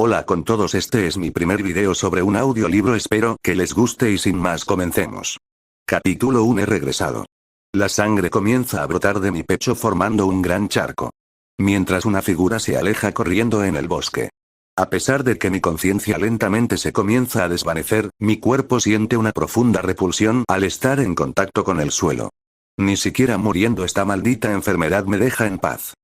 Hola con todos, este es mi primer video sobre un audiolibro, espero que les guste y sin más comencemos. Capítulo 1. He regresado. La sangre comienza a brotar de mi pecho formando un gran charco. Mientras una figura se aleja corriendo en el bosque. A pesar de que mi conciencia lentamente se comienza a desvanecer, mi cuerpo siente una profunda repulsión al estar en contacto con el suelo. Ni siquiera muriendo esta maldita enfermedad me deja en paz.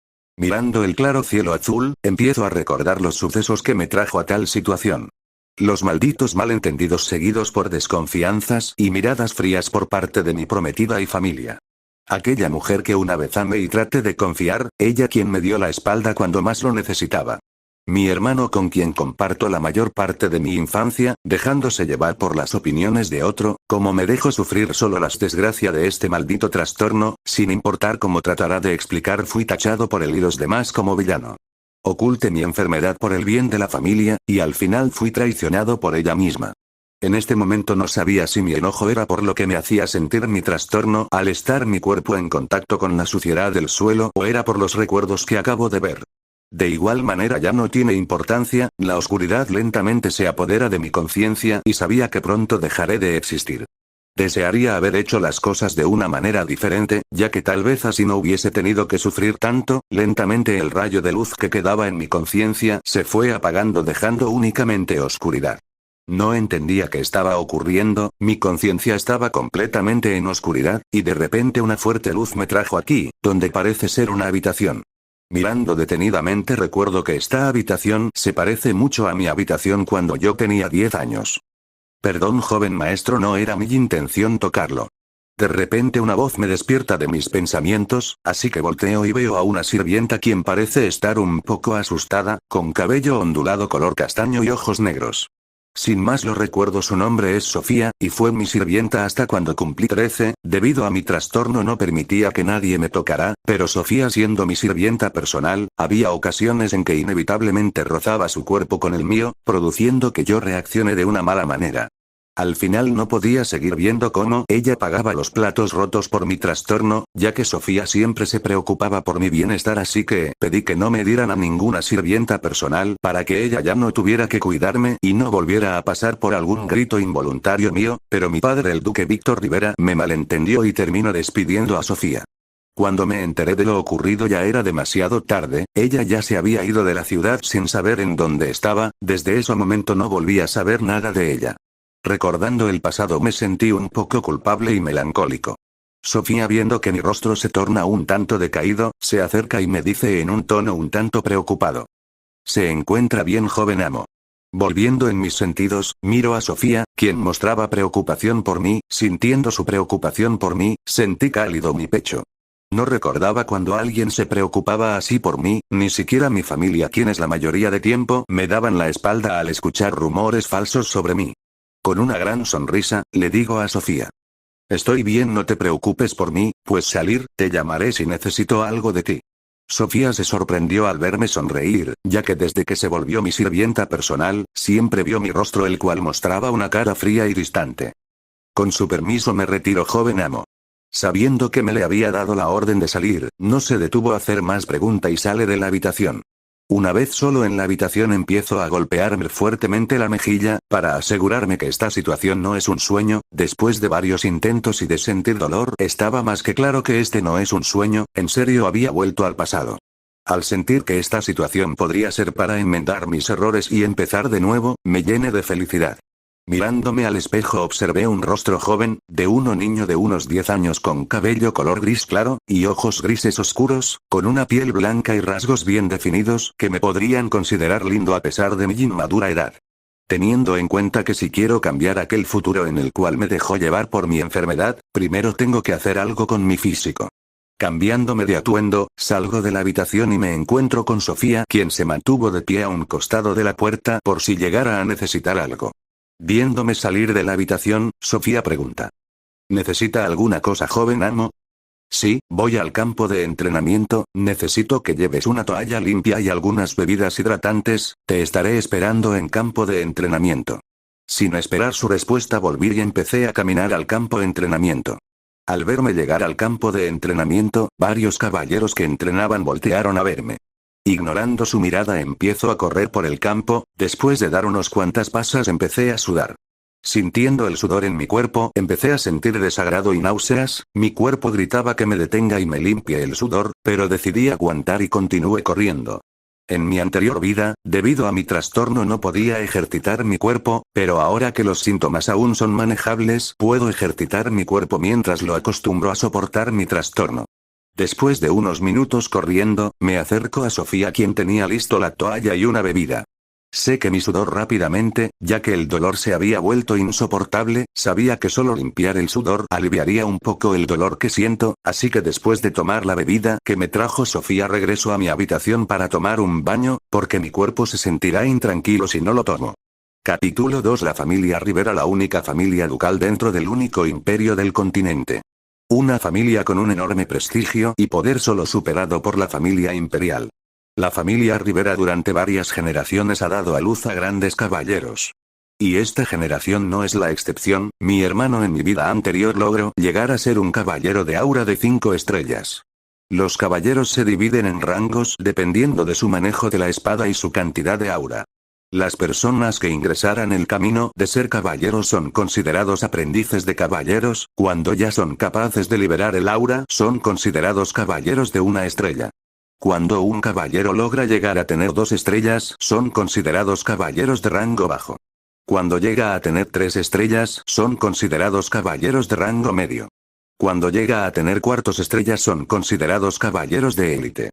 Mirando el claro cielo azul, empiezo a recordar los sucesos que me trajo a tal situación. Los malditos malentendidos seguidos por desconfianzas y miradas frías por parte de mi prometida y familia. Aquella mujer que una vez amé y traté de confiar, ella quien me dio la espalda cuando más lo necesitaba. Mi hermano con quien comparto la mayor parte de mi infancia, dejándose llevar por las opiniones de otro, como me dejo sufrir solo las desgracias de este maldito trastorno, sin importar cómo tratará de explicar, fui tachado por él y los demás como villano. Oculté mi enfermedad por el bien de la familia, y al final fui traicionado por ella misma. En este momento no sabía si mi enojo era por lo que me hacía sentir mi trastorno al estar mi cuerpo en contacto con la suciedad del suelo o era por los recuerdos que acabo de ver. De igual manera ya no tiene importancia, la oscuridad lentamente se apodera de mi conciencia y sabía que pronto dejaré de existir. Desearía haber hecho las cosas de una manera diferente, ya que tal vez así no hubiese tenido que sufrir tanto. Lentamente el rayo de luz que quedaba en mi conciencia se fue apagando dejando únicamente oscuridad. No entendía qué estaba ocurriendo, mi conciencia estaba completamente en oscuridad, y de repente una fuerte luz me trajo aquí, donde parece ser una habitación. Mirando detenidamente recuerdo que esta habitación se parece mucho a mi habitación cuando yo tenía 10 años. Perdón joven maestro, no era mi intención tocarlo. De repente una voz me despierta de mis pensamientos, así que volteo y veo a una sirvienta quien parece estar un poco asustada, con cabello ondulado color castaño y ojos negros. Sin más lo recuerdo, su nombre es Sofía, y fue mi sirvienta hasta cuando cumplí 13, debido a mi trastorno no permitía que nadie me tocara, pero Sofía siendo mi sirvienta personal, había ocasiones en que inevitablemente rozaba su cuerpo con el mío, produciendo que yo reaccione de una mala manera. Al final no podía seguir viendo cómo ella pagaba los platos rotos por mi trastorno, ya que Sofía siempre se preocupaba por mi bienestar, así que pedí que no me dieran a ninguna sirvienta personal para que ella ya no tuviera que cuidarme y no volviera a pasar por algún grito involuntario mío, pero mi padre el duque Víctor Rivera me malentendió y terminó despidiendo a Sofía. Cuando me enteré de lo ocurrido ya era demasiado tarde, ella ya se había ido de la ciudad sin saber en dónde estaba, desde ese momento no volví a saber nada de ella. Recordando el pasado me sentí un poco culpable y melancólico. Sofía, viendo que mi rostro se torna un tanto decaído, se acerca y me dice en un tono un tanto preocupado. ¿Se encuentra bien, joven amo? Volviendo en mis sentidos, miro a Sofía, quien mostraba preocupación por mí, sintiendo su preocupación por mí, sentí cálido mi pecho. No recordaba cuando alguien se preocupaba así por mí, ni siquiera mi familia, quienes la mayoría de tiempo me daban la espalda al escuchar rumores falsos sobre mí. Con una gran sonrisa, le digo a Sofía. Estoy bien, no te preocupes por mí, pues salir, te llamaré si necesito algo de ti. Sofía se sorprendió al verme sonreír, ya que desde que se volvió mi sirvienta personal, siempre vio mi rostro el cual mostraba una cara fría y distante. Con su permiso me retiro, joven amo. Sabiendo que me le había dado la orden de salir, no se detuvo a hacer más pregunta y sale de la habitación. Una vez solo en la habitación empiezo a golpearme fuertemente la mejilla, para asegurarme que esta situación no es un sueño. Después de varios intentos y de sentir dolor, estaba más que claro que este no es un sueño, en serio había vuelto al pasado. Al sentir que esta situación podría ser para enmendar mis errores y empezar de nuevo, me llené de felicidad. Mirándome al espejo observé un rostro joven, de un niño de unos 10 años con cabello color gris claro, y ojos grises oscuros, con una piel blanca y rasgos bien definidos que me podrían considerar lindo a pesar de mi inmadura edad. Teniendo en cuenta que si quiero cambiar aquel futuro en el cual me dejó llevar por mi enfermedad, primero tengo que hacer algo con mi físico. Cambiándome de atuendo, salgo de la habitación y me encuentro con Sofía, quien se mantuvo de pie a un costado de la puerta por si llegara a necesitar algo. Viéndome salir de la habitación, Sofía pregunta. ¿Necesita alguna cosa, joven amo? Sí, voy al campo de entrenamiento, necesito que lleves una toalla limpia y algunas bebidas hidratantes, te estaré esperando en campo de entrenamiento. Sin esperar su respuesta volví y empecé a caminar al campo de entrenamiento. Al verme llegar al campo de entrenamiento, varios caballeros que entrenaban voltearon a verme. Ignorando su mirada empiezo a correr por el campo, después de dar unos cuantas pasas empecé a sudar. Sintiendo el sudor en mi cuerpo, empecé a sentir desagrado y náuseas, mi cuerpo gritaba que me detenga y me limpie el sudor, pero decidí aguantar y continué corriendo. En mi anterior vida, debido a mi trastorno no podía ejercitar mi cuerpo, pero ahora que los síntomas aún son manejables, puedo ejercitar mi cuerpo mientras lo acostumbro a soportar mi trastorno. Después de unos minutos corriendo, me acerco a Sofía quien tenía listo la toalla y una bebida. Sequé mi sudor rápidamente, ya que el dolor se había vuelto insoportable, sabía que solo limpiar el sudor aliviaría un poco el dolor que siento, así que después de tomar la bebida que me trajo Sofía regreso a mi habitación para tomar un baño, porque mi cuerpo se sentirá intranquilo si no lo tomo. Capítulo 2. La familia Rivera, la única familia ducal dentro del único imperio del continente. Una familia con un enorme prestigio y poder solo superado por la familia imperial. La familia Rivera durante varias generaciones ha dado a luz a grandes caballeros. Y esta generación no es la excepción, mi hermano en mi vida anterior logró llegar a ser un caballero de aura de 5 estrellas. Los caballeros se dividen en rangos dependiendo de su manejo de la espada y su cantidad de aura. Las personas que ingresaran el camino de ser caballeros son considerados aprendices de caballeros, cuando ya son capaces de liberar el aura son considerados caballeros de 1 estrella. Cuando un caballero logra llegar a tener 2 estrellas son considerados caballeros de rango bajo. Cuando llega a tener 3 estrellas son considerados caballeros de rango medio. Cuando llega a tener 4 estrellas son considerados caballeros de élite.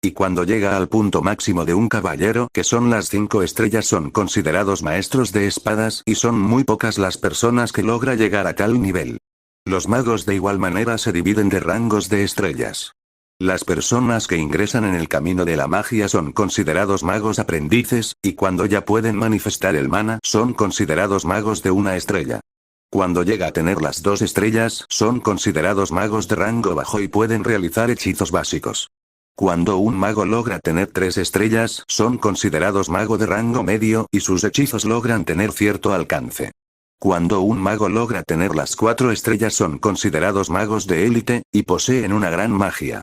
Y cuando llega al punto máximo de un caballero, que son las 5 estrellas, son considerados maestros de espadas y son muy pocas las personas que logra llegar a tal nivel. Los magos de igual manera se dividen de rangos de estrellas. Las personas que ingresan en el camino de la magia son considerados magos aprendices, y cuando ya pueden manifestar el mana son considerados magos de 1 estrella. Cuando llega a tener las 2 estrellas son considerados magos de rango bajo y pueden realizar hechizos básicos. Cuando un mago logra tener 3 estrellas, son considerados mago de rango medio, y sus hechizos logran tener cierto alcance. Cuando un mago logra tener las 4 estrellas son considerados magos de élite, y poseen una gran magia.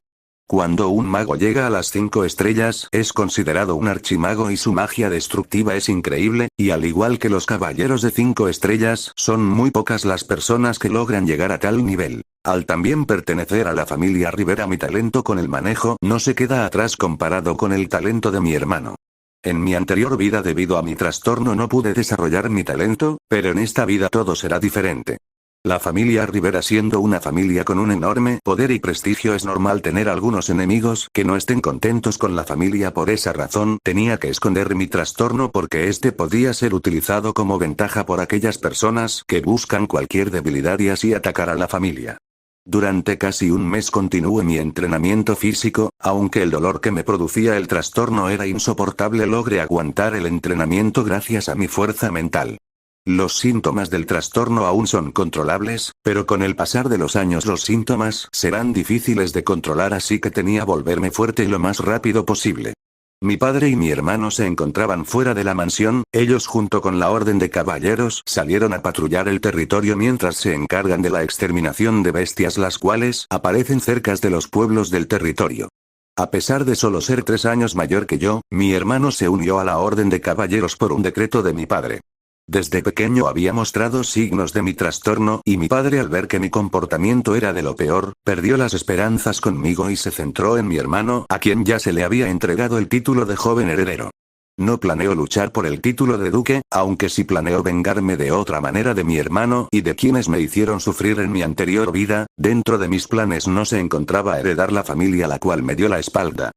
Cuando un mago llega a las 5 estrellas, es considerado un archimago y su magia destructiva es increíble, y al igual que los caballeros de 5 estrellas, son muy pocas las personas que logran llegar a tal nivel. Al también pertenecer a la familia Rivera, mi talento con el manejo no se queda atrás comparado con el talento de mi hermano. En mi anterior vida debido a mi trastorno no pude desarrollar mi talento, pero en esta vida todo será diferente. La familia Rivera siendo una familia con un enorme poder y prestigio es normal tener algunos enemigos que no estén contentos con la familia, por esa razón tenía que esconder mi trastorno porque este podía ser utilizado como ventaja por aquellas personas que buscan cualquier debilidad y así atacar a la familia. Durante casi un mes continué mi entrenamiento físico, aunque el dolor que me producía el trastorno era insoportable logré aguantar el entrenamiento gracias a mi fuerza mental. Los síntomas del trastorno aún son controlables, pero con el pasar de los años los síntomas serán difíciles de controlar, así que tenía que volverme fuerte lo más rápido posible. Mi padre y mi hermano se encontraban fuera de la mansión, ellos junto con la orden de caballeros salieron a patrullar el territorio mientras se encargan de la exterminación de bestias las cuales aparecen cerca de los pueblos del territorio. A pesar de solo ser 3 años mayor que yo, mi hermano se unió a la orden de caballeros por un decreto de mi padre. Desde pequeño había mostrado signos de mi trastorno y mi padre al ver que mi comportamiento era de lo peor, perdió las esperanzas conmigo y se centró en mi hermano a quien ya se le había entregado el título de joven heredero. No planeo luchar por el título de duque, aunque sí planeo vengarme de otra manera de mi hermano y de quienes me hicieron sufrir en mi anterior vida. Dentro de mis planes no se encontraba heredar la familia a la cual me dio la espalda.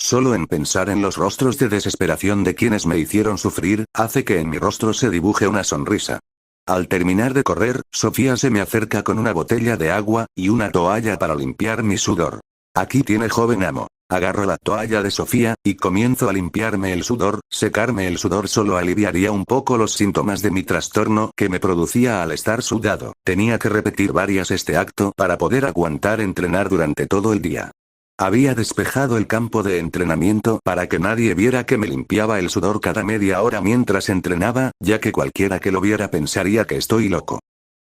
Solo en pensar en los rostros de desesperación de quienes me hicieron sufrir, hace que en mi rostro se dibuje una sonrisa. Al terminar de correr, Sofía se me acerca con una botella de agua y una toalla para limpiar mi sudor. Aquí tiene, joven amo. Agarro la toalla de Sofía y comienzo a limpiarme el sudor. Secarme el sudor solo aliviaría un poco los síntomas de mi trastorno que me producía al estar sudado. Tenía que repetir varias este acto para poder aguantar entrenar durante todo el día. Había despejado el campo de entrenamiento para que nadie viera que me limpiaba el sudor cada media hora mientras entrenaba, ya que cualquiera que lo viera pensaría que estoy loco.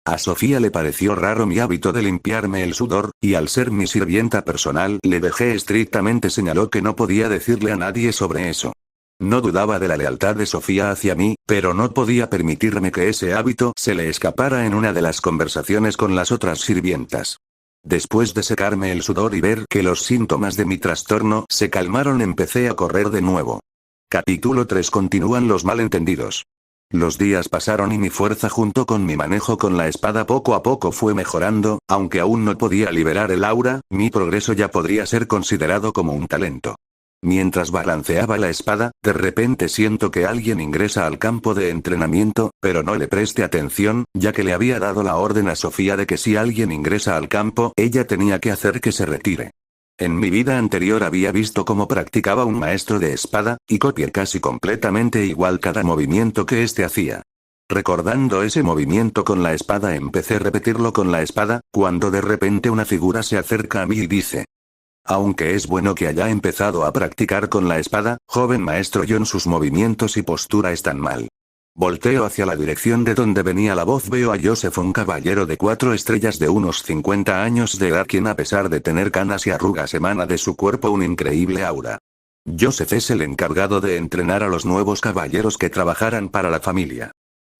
A Sofía le pareció raro mi hábito de limpiarme el sudor, y al ser mi sirvienta personal le dejé estrictamente señaló que no podía decirle a nadie sobre eso. No dudaba de la lealtad de Sofía hacia mí, pero no podía permitirme que ese hábito se le escapara en una de las conversaciones con las otras sirvientas. Después de secarme el sudor y ver que los síntomas de mi trastorno se calmaron, empecé a correr de nuevo. Capítulo 3. Continúan los malentendidos. Los días pasaron y mi fuerza junto con mi manejo con la espada poco a poco fue mejorando, aunque aún no podía liberar el aura, mi progreso ya podría ser considerado como un talento. Mientras balanceaba la espada, de repente siento que alguien ingresa al campo de entrenamiento, pero no le presté atención, ya que le había dado la orden a Sofía de que si alguien ingresa al campo, ella tenía que hacer que se retire. En mi vida anterior había visto cómo practicaba un maestro de espada, y copié casi completamente igual cada movimiento que éste hacía. Recordando ese movimiento con la espada empecé a repetirlo con la espada, cuando de repente una figura se acerca a mí y dice: aunque es bueno que haya empezado a practicar con la espada, joven maestro John, sus movimientos y postura están mal. Volteo hacia la dirección de donde venía la voz. Veo a Joseph, un caballero de 4 estrellas de unos 50 años de edad, quien a pesar de tener canas y arrugas emana de su cuerpo un increíble aura. Joseph es el encargado de entrenar a los nuevos caballeros que trabajarán para la familia.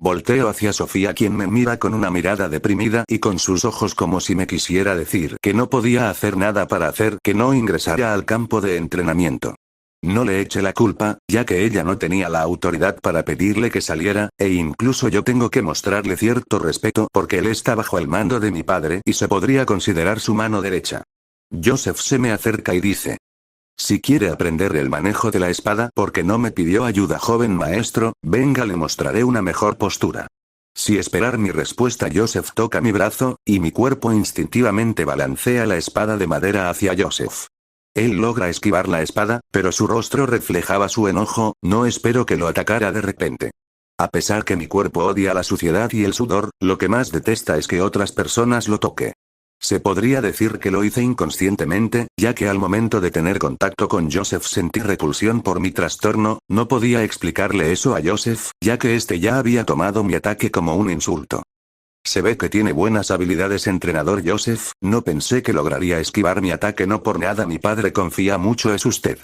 Volteo hacia Sofía, quien me mira con una mirada deprimida y con sus ojos como si me quisiera decir que no podía hacer nada para hacer que no ingresara al campo de entrenamiento. No le eche la culpa, ya que ella no tenía la autoridad para pedirle que saliera, e incluso yo tengo que mostrarle cierto respeto porque él está bajo el mando de mi padre y se podría considerar su mano derecha. Joseph se me acerca y dice: si quiere aprender el manejo de la espada porque no me pidió ayuda, joven maestro, venga, le mostraré una mejor postura. Sin esperar mi respuesta, Joseph toca mi brazo, y mi cuerpo instintivamente balancea la espada de madera hacia Joseph. Él logra esquivar la espada, pero su rostro reflejaba su enojo, no espero que lo atacara de repente. A pesar que mi cuerpo odia la suciedad y el sudor, lo que más detesta es que otras personas lo toque. Se podría decir que lo hice inconscientemente, ya que al momento de tener contacto con Joseph sentí repulsión por mi trastorno, no podía explicarle eso a Joseph, ya que este ya había tomado mi ataque como un insulto. Se ve que tiene buenas habilidades, entrenador Joseph, no pensé que lograría esquivar mi ataque, no por nada mi padre confía mucho en usted.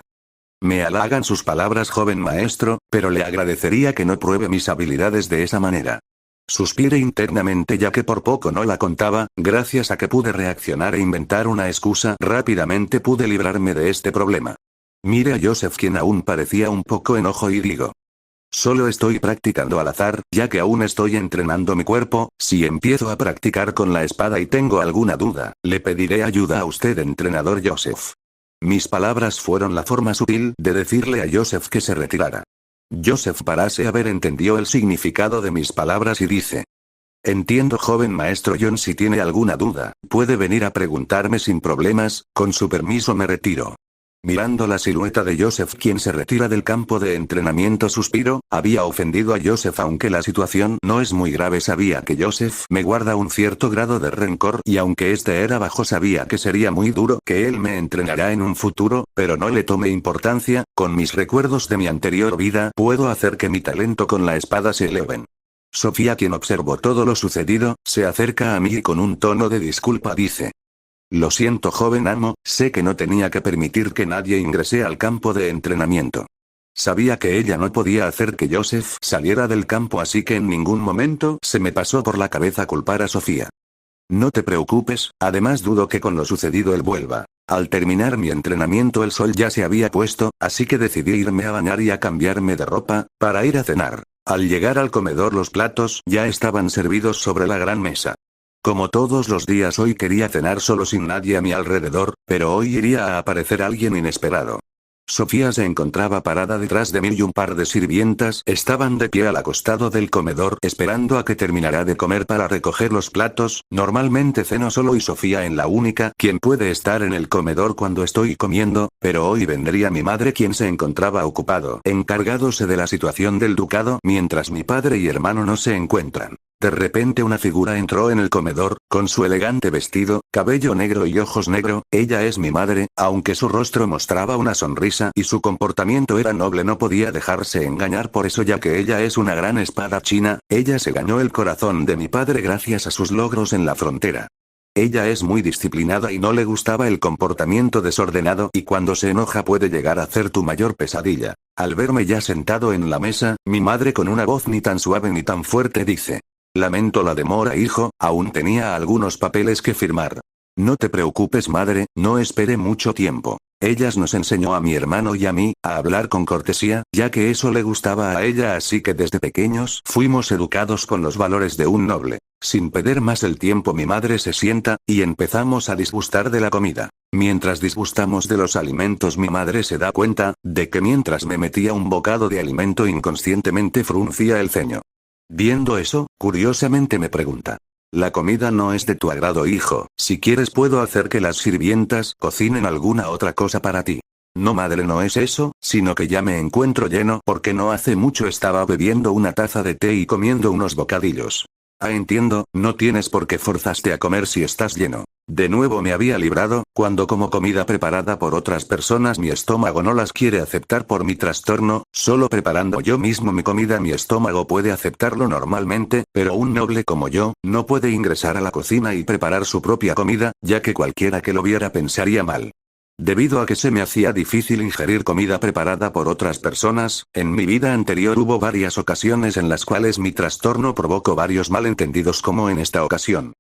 Me halagan sus palabras, joven maestro, pero le agradecería que no pruebe mis habilidades de esa manera. Suspiré internamente, ya que por poco no la contaba. Gracias a que pude reaccionar e inventar una excusa, rápidamente pude librarme de este problema. Mire a Joseph, quien aún parecía un poco enojo, y digo: solo estoy practicando al azar, ya que aún estoy entrenando mi cuerpo. Si empiezo a practicar con la espada y tengo alguna duda, le pediré ayuda a usted, entrenador Joseph. Mis palabras fueron la forma sutil de decirle a Joseph que se retirara. Joseph parece haber entendido el significado de mis palabras y dice: entiendo, joven maestro John, si tiene alguna duda, puede venir a preguntarme sin problemas, con su permiso me retiro. Mirando la silueta de Joseph, quien se retira del campo de entrenamiento, suspiro. Había ofendido a Joseph, aunque la situación no es muy grave. Sabía que Joseph me guarda un cierto grado de rencor, y aunque este era bajo, sabía que sería muy duro, que él me entrenará en un futuro, pero no le tomé importancia. Con mis recuerdos de mi anterior vida, puedo hacer que mi talento con la espada se eleven. Sofía, quien observó todo lo sucedido, se acerca a mí y con un tono de disculpa dice: lo siento, joven amo, sé que no tenía que permitir que nadie ingrese al campo de entrenamiento. Sabía que ella no podía hacer que Joseph saliera del campo, así que en ningún momento se me pasó por la cabeza culpar a Sofía. No te preocupes, además dudo que con lo sucedido él vuelva. Al terminar mi entrenamiento el sol ya se había puesto, así que decidí irme a bañar y a cambiarme de ropa, para ir a cenar. Al llegar al comedor los platos ya estaban servidos sobre la gran mesa. Como todos los días, hoy quería cenar solo sin nadie a mi alrededor, pero hoy iría a aparecer alguien inesperado. Sofía se encontraba parada detrás de mí y un par de sirvientas estaban de pie al costado del comedor esperando a que terminara de comer para recoger los platos. Normalmente ceno solo y Sofía es la única quien puede estar en el comedor cuando estoy comiendo, pero hoy vendría mi madre, quien se encontraba ocupado encargándose de la situación del ducado mientras mi padre y hermano no se encuentran. De repente una figura entró en el comedor, con su elegante vestido, cabello negro y ojos negro. Ella es mi madre, aunque su rostro mostraba una sonrisa y su comportamiento era noble, no podía dejarse engañar por eso, ya que ella es una gran espadachina. Ella se ganó el corazón de mi padre gracias a sus logros en la frontera. Ella es muy disciplinada y no le gustaba el comportamiento desordenado, y cuando se enoja puede llegar a ser tu mayor pesadilla. Al verme ya sentado en la mesa, mi madre con una voz ni tan suave ni tan fuerte dice: lamento la demora, hijo, aún tenía algunos papeles que firmar. No te preocupes, madre, no espere mucho tiempo. Ellas nos enseñó a mi hermano y a mí, a hablar con cortesía, ya que eso le gustaba a ella, así que desde pequeños fuimos educados con los valores de un noble. Sin perder más el tiempo, mi madre se sienta, y empezamos a disgustar de la comida. Mientras disgustamos de los alimentos, mi madre se da cuenta de que mientras me metía un bocado de alimento inconscientemente fruncía el ceño. Viendo eso, curiosamente me pregunta: la comida no es de tu agrado, hijo, si quieres puedo hacer que las sirvientas cocinen alguna otra cosa para ti. No, madre, no es eso, sino que ya me encuentro lleno porque no hace mucho estaba bebiendo una taza de té y comiendo unos bocadillos. Ah, entiendo, no tienes por qué forzarte a comer si estás lleno. De nuevo me había librado, cuando como comida preparada por otras personas mi estómago no las quiere aceptar por mi trastorno. Solo preparando yo mismo mi comida mi estómago puede aceptarlo normalmente, pero un noble como yo, no puede ingresar a la cocina y preparar su propia comida, ya que cualquiera que lo viera pensaría mal. Debido a que se me hacía difícil ingerir comida preparada por otras personas, en mi vida anterior hubo varias ocasiones en las cuales mi trastorno provocó varios malentendidos, como en esta ocasión.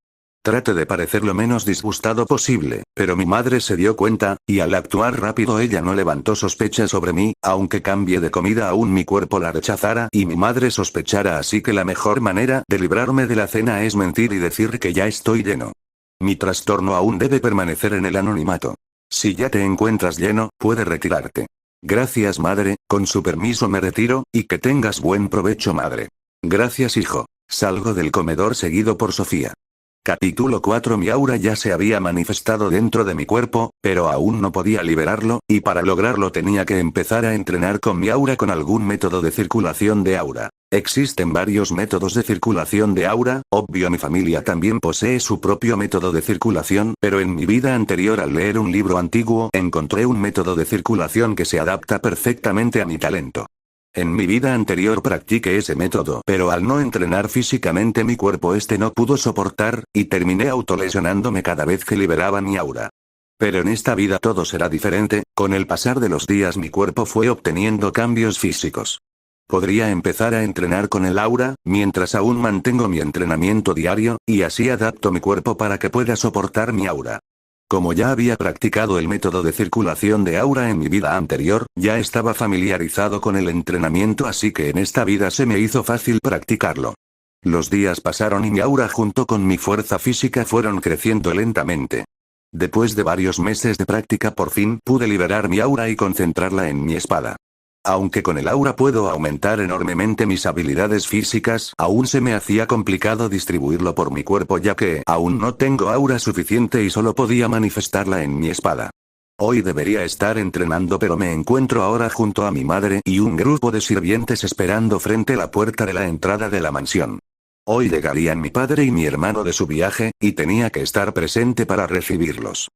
Traté de parecer lo menos disgustado posible, pero mi madre se dio cuenta, y al actuar rápido ella no levantó sospechas sobre mí, aunque cambié de comida aún mi cuerpo la rechazara y mi madre sospechara, así que la mejor manera de librarme de la cena es mentir y decir que ya estoy lleno. Mi trastorno aún debe permanecer en el anonimato. Si ya te encuentras lleno, puedes retirarte. Gracias, madre, con su permiso me retiro, y que tengas buen provecho, madre. Gracias, hijo. Salgo del comedor seguido por Sofía. Capítulo 4. Mi aura ya se había manifestado dentro de mi cuerpo, pero aún no podía liberarlo, y para lograrlo tenía que empezar a entrenar con mi aura con algún método de circulación de aura. Existen varios métodos de circulación de aura, obvio mi familia también posee su propio método de circulación, pero en mi vida anterior al leer un libro antiguo encontré un método de circulación que se adapta perfectamente a mi talento. En mi vida anterior practiqué ese método, pero al no entrenar físicamente mi cuerpo no pudo soportar, y terminé autolesionándome cada vez que liberaba mi aura. Pero en esta vida todo será diferente, con el pasar de los días mi cuerpo fue obteniendo cambios físicos. Podría empezar a entrenar con el aura, mientras aún mantengo mi entrenamiento diario, y así adapto mi cuerpo para que pueda soportar mi aura. Como ya había practicado el método de circulación de aura en mi vida anterior, ya estaba familiarizado con el entrenamiento, así que en esta vida se me hizo fácil practicarlo. Los días pasaron y mi aura junto con mi fuerza física fueron creciendo lentamente. Después de varios meses de práctica por fin pude liberar mi aura y concentrarla en mi espada. Aunque con el aura puedo aumentar enormemente mis habilidades físicas, aún se me hacía complicado distribuirlo por mi cuerpo, ya que aún no tengo aura suficiente y solo podía manifestarla en mi espada. Hoy debería estar entrenando, pero me encuentro ahora junto a mi madre y un grupo de sirvientes esperando frente a la puerta de la entrada de la mansión. Hoy llegarían mi padre y mi hermano de su viaje, y tenía que estar presente para recibirlos.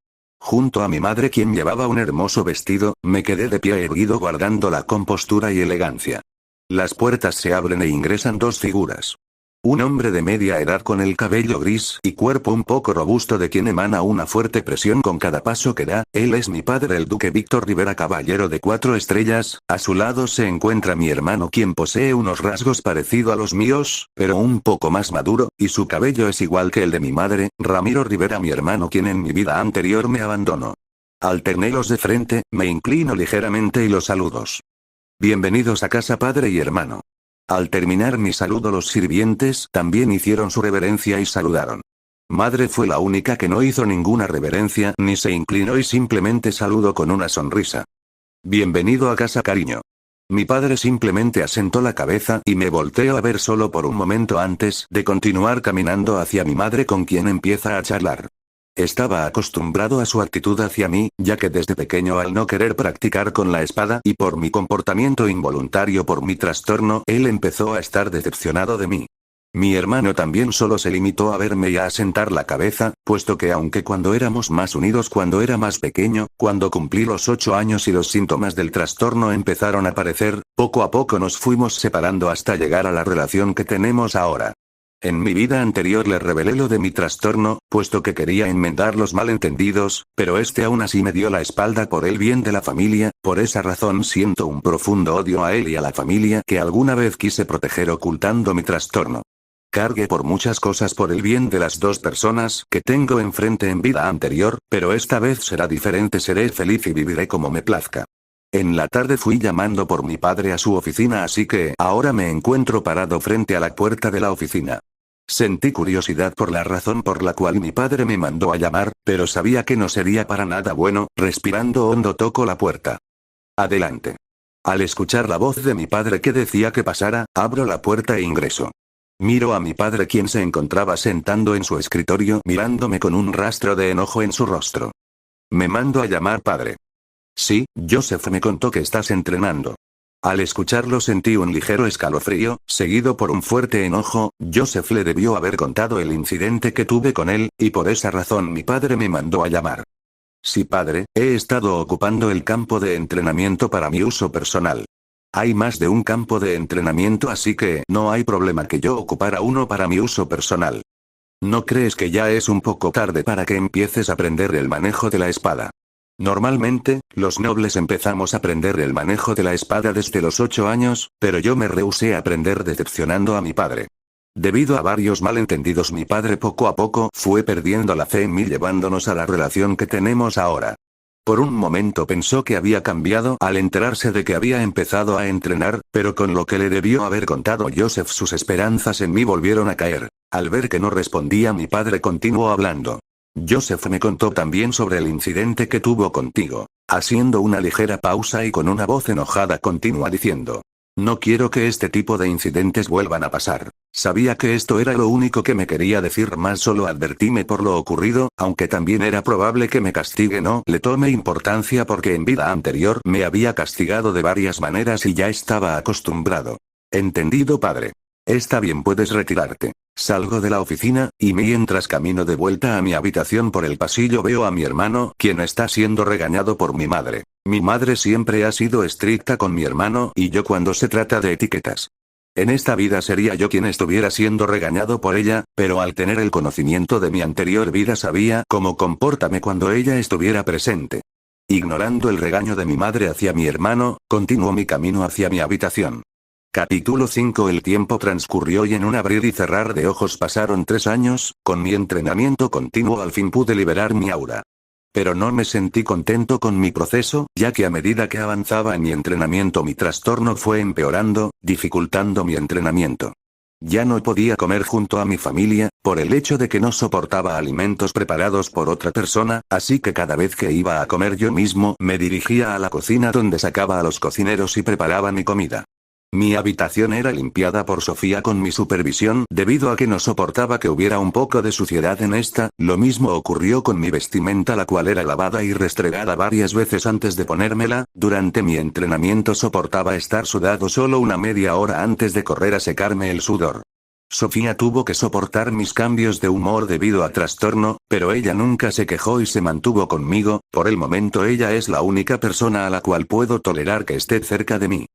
Junto a mi madre, quien llevaba un hermoso vestido, me quedé de pie erguido guardando la compostura y elegancia. Las puertas se abren e ingresan dos figuras. Un hombre de media edad con el cabello gris y cuerpo un poco robusto, de quien emana una fuerte presión con cada paso que da. Él es mi padre, el duque Víctor Rivera, caballero de 4 estrellas. A su lado se encuentra mi hermano, quien posee unos rasgos parecidos a los míos, pero un poco más maduro, y su cabello es igual que el de mi madre, Ramiro Rivera, mi hermano, quien en mi vida anterior me abandonó. Al tenerlos de frente, me inclino ligeramente y los saludo. Bienvenidos a casa, padre y hermano. Al terminar mi saludo, los sirvientes también hicieron su reverencia y saludaron. Madre fue la única que no hizo ninguna reverencia ni se inclinó y simplemente saludó con una sonrisa. Bienvenido a casa, cariño. Mi padre simplemente asentó la cabeza y me volteo a ver solo por un momento antes de continuar caminando hacia mi madre, con quien empieza a charlar. Estaba acostumbrado a su actitud hacia mí, ya que desde pequeño, al no querer practicar con la espada y por mi comportamiento involuntario por mi trastorno, él empezó a estar decepcionado de mí. Mi hermano también solo se limitó a verme y a asentar la cabeza, puesto que aunque cuando éramos más unidos cuando era más pequeño, cuando cumplí los 8 años y los síntomas del trastorno empezaron a aparecer, poco a poco nos fuimos separando hasta llegar a la relación que tenemos ahora. En mi vida anterior le revelé lo de mi trastorno, puesto que quería enmendar los malentendidos, pero este aún así me dio la espalda por el bien de la familia, por esa razón siento un profundo odio a él y a la familia que alguna vez quise proteger ocultando mi trastorno. Cargué por muchas cosas por el bien de las dos personas que tengo enfrente en vida anterior, pero esta vez será diferente, seré feliz y viviré como me plazca. En la tarde fui llamando por mi padre a su oficina, así que ahora me encuentro parado frente a la puerta de la oficina. Sentí curiosidad por la razón por la cual mi padre me mandó a llamar, pero sabía que no sería para nada bueno. Respirando hondo toco la puerta. Adelante. Al escuchar la voz de mi padre que decía que pasara, abro la puerta e ingreso. Miro a mi padre, quien se encontraba sentando en su escritorio mirándome con un rastro de enojo en su rostro. Me mando a llamar, padre. Sí, Joseph me contó que estás entrenando. Al escucharlo sentí un ligero escalofrío, seguido por un fuerte enojo. Joseph le debió haber contado el incidente que tuve con él, y por esa razón mi padre me mandó a llamar. Sí, padre, he estado ocupando el campo de entrenamiento para mi uso personal. Hay más de un campo de entrenamiento, así que no hay problema que yo ocupara uno para mi uso personal. ¿No crees que ya es un poco tarde para que empieces a aprender el manejo de la espada? Normalmente, los nobles empezamos a aprender el manejo de la espada desde los 8 años, pero yo me rehusé a aprender decepcionando a mi padre. Debido a varios malentendidos, mi padre poco a poco fue perdiendo la fe en mí, llevándonos a la relación que tenemos ahora. Por un momento pensó que había cambiado al enterarse de que había empezado a entrenar, pero con lo que le debió haber contado Joseph, sus esperanzas en mí volvieron a caer. Al ver que no respondía, mi padre continuó hablando. Joseph me contó también sobre el incidente que tuvo contigo. Haciendo una ligera pausa y con una voz enojada continúa diciendo. No quiero que este tipo de incidentes vuelvan a pasar. Sabía que esto era lo único que me quería decir, más solo advertíme por lo ocurrido, aunque también era probable que me castigue. No le tome importancia porque en vida anterior me había castigado de varias maneras y ya estaba acostumbrado. Entendido, padre. Está bien, puedes retirarte. Salgo de la oficina, y mientras camino de vuelta a mi habitación por el pasillo veo a mi hermano, quien está siendo regañado por mi madre. Mi madre siempre ha sido estricta con mi hermano y yo cuando se trata de etiquetas. En esta vida sería yo quien estuviera siendo regañado por ella, pero al tener el conocimiento de mi anterior vida sabía cómo comportarme cuando ella estuviera presente. Ignorando el regaño de mi madre hacia mi hermano, continuó mi camino hacia mi habitación. Capítulo 5. El tiempo transcurrió y en un abrir y cerrar de ojos pasaron 3 años, con mi entrenamiento continuo al fin pude liberar mi aura. Pero no me sentí contento con mi proceso, ya que a medida que avanzaba en mi entrenamiento mi trastorno fue empeorando, dificultando mi entrenamiento. Ya no podía comer junto a mi familia, por el hecho de que no soportaba alimentos preparados por otra persona, así que cada vez que iba a comer yo mismo me dirigía a la cocina donde sacaba a los cocineros y preparaba mi comida. Mi habitación era limpiada por Sofía con mi supervisión, debido a que no soportaba que hubiera un poco de suciedad en esta. Lo mismo ocurrió con mi vestimenta, la cual era lavada y restregada varias veces antes de ponérmela. Durante mi entrenamiento soportaba estar sudado solo una media hora antes de correr a secarme el sudor. Sofía tuvo que soportar mis cambios de humor debido a trastorno, pero ella nunca se quejó y se mantuvo conmigo. Por el momento ella es la única persona a la cual puedo tolerar que esté cerca de mí.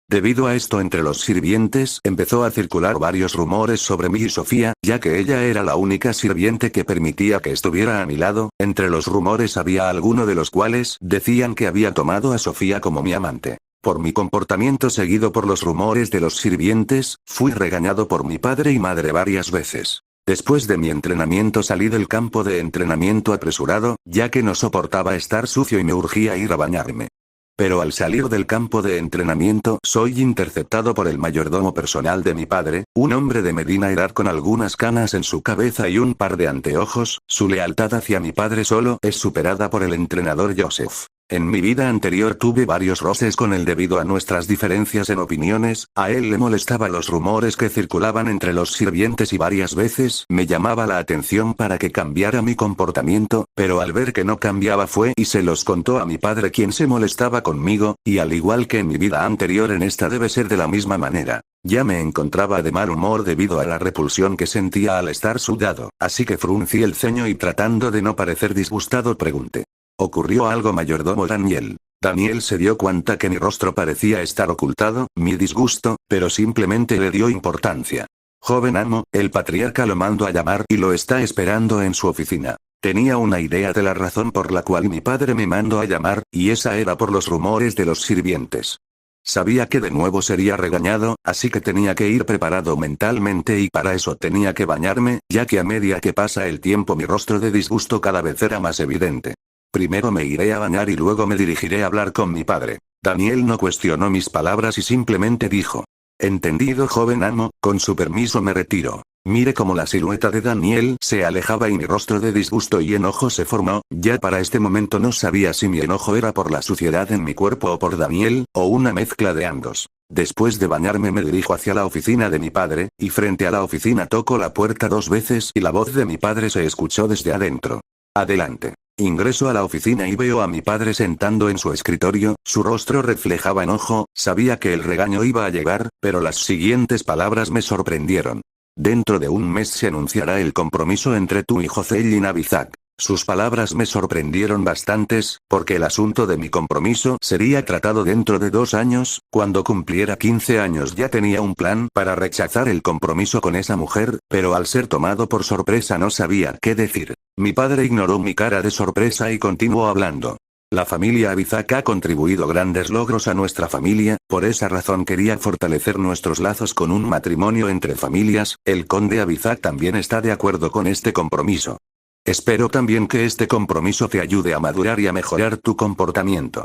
Debido a esto, entre los sirvientes empezó a circular varios rumores sobre mí y Sofía, ya que ella era la única sirviente que permitía que estuviera a mi lado. Entre los rumores había alguno de los cuales decían que había tomado a Sofía como mi amante. Por mi comportamiento seguido por los rumores de los sirvientes, fui regañado por mi padre y madre varias veces. Después de mi entrenamiento salí del campo de entrenamiento apresurado, ya que no soportaba estar sucio y me urgía ir a bañarme. Pero al salir del campo de entrenamiento soy interceptado por el mayordomo personal de mi padre, un hombre de mediana edad con algunas canas en su cabeza y un par de anteojos. Su lealtad hacia mi padre solo es superada por el entrenador Joseph. En mi vida anterior tuve varios roces con él debido a nuestras diferencias en opiniones, a él le molestaba los rumores que circulaban entre los sirvientes y varias veces me llamaba la atención para que cambiara mi comportamiento, pero al ver que no cambiaba fue y se los contó a mi padre, quien se molestaba conmigo, y al igual que en mi vida anterior en esta debe ser de la misma manera. Ya me encontraba de mal humor debido a la repulsión que sentía al estar sudado, así que fruncí el ceño y tratando de no parecer disgustado pregunté. ¿Ocurrió algo, mayordomo Daniel? Daniel se dio cuenta que mi rostro parecía estar ocultado, mi disgusto, pero simplemente le dio importancia. Joven amo, el patriarca lo mando a llamar y lo está esperando en su oficina. Tenía una idea de la razón por la cual mi padre me mandó a llamar, y esa era por los rumores de los sirvientes. Sabía que de nuevo sería regañado, así que tenía que ir preparado mentalmente y para eso tenía que bañarme, ya que a medida que pasa el tiempo mi rostro de disgusto cada vez era más evidente. Primero me iré a bañar y luego me dirigiré a hablar con mi padre. Daniel no cuestionó mis palabras y simplemente dijo. Entendido, joven amo, con su permiso me retiro. Mire cómo la silueta de Daniel se alejaba y mi rostro de disgusto y enojo se formó, ya para este momento no sabía si mi enojo era por la suciedad en mi cuerpo o por Daniel, o una mezcla de ambos. Después de bañarme me dirijo hacia la oficina de mi padre, y frente a la oficina toco la puerta 2 veces y la voz de mi padre se escuchó desde adentro. Adelante. Ingreso a la oficina y veo a mi padre sentando en su escritorio, su rostro reflejaba enojo, sabía que el regaño iba a llegar, pero las siguientes palabras me sorprendieron. Dentro de un mes se anunciará el compromiso entre tú y Jocelyn Abizac. Sus palabras me sorprendieron bastantes, porque el asunto de mi compromiso sería tratado dentro de 2 años, cuando cumpliera 15 años ya tenía un plan para rechazar el compromiso con esa mujer, pero al ser tomado por sorpresa no sabía qué decir. Mi padre ignoró mi cara de sorpresa y continuó hablando. La familia Abizac ha contribuido grandes logros a nuestra familia, por esa razón quería fortalecer nuestros lazos con un matrimonio entre familias, el conde Abizac también está de acuerdo con este compromiso. Espero también que este compromiso te ayude a madurar y a mejorar tu comportamiento.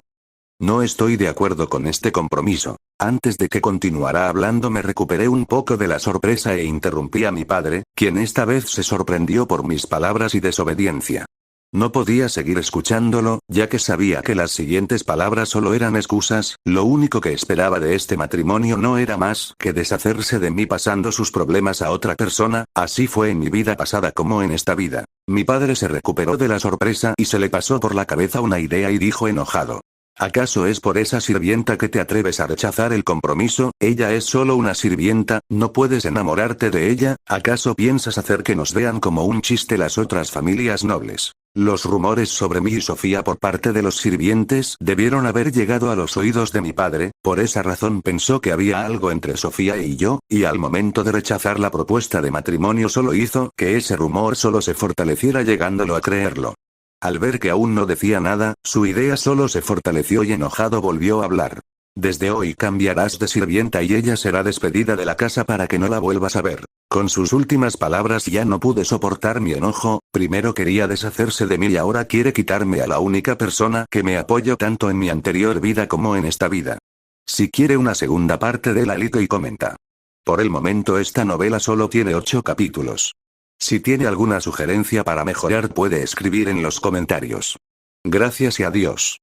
No estoy de acuerdo con este compromiso. Antes de que continuara hablando me recuperé un poco de la sorpresa e interrumpí a mi padre, quien esta vez se sorprendió por mis palabras y desobediencia. No podía seguir escuchándolo, ya que sabía que las siguientes palabras solo eran excusas, lo único que esperaba de este matrimonio no era más que deshacerse de mí pasando sus problemas a otra persona, así fue en mi vida pasada como en esta vida. Mi padre se recuperó de la sorpresa y se le pasó por la cabeza una idea y dijo enojado. ¿Acaso es por esa sirvienta que te atreves a rechazar el compromiso? Ella es solo una sirvienta, ¿no puedes enamorarte de ella? ¿Acaso piensas hacer que nos vean como un chiste las otras familias nobles? Los rumores sobre mí y Sofía por parte de los sirvientes debieron haber llegado a los oídos de mi padre, por esa razón pensó que había algo entre Sofía y yo, y al momento de rechazar la propuesta de matrimonio solo hizo que ese rumor solo se fortaleciera llegándolo a creerlo. Al ver que aún no decía nada, su idea solo se fortaleció y enojado volvió a hablar. Desde hoy cambiarás de sirvienta y ella será despedida de la casa para que no la vuelvas a ver. Con sus últimas palabras ya no pude soportar mi enojo, primero quería deshacerse de mí y ahora quiere quitarme a la única persona que me apoyó tanto en mi anterior vida como en esta vida. Si quiere una segunda parte de Lalito y comenta. Por el momento esta novela solo tiene 8 capítulos. Si tiene alguna sugerencia para mejorar puede escribir en los comentarios. Gracias y adiós.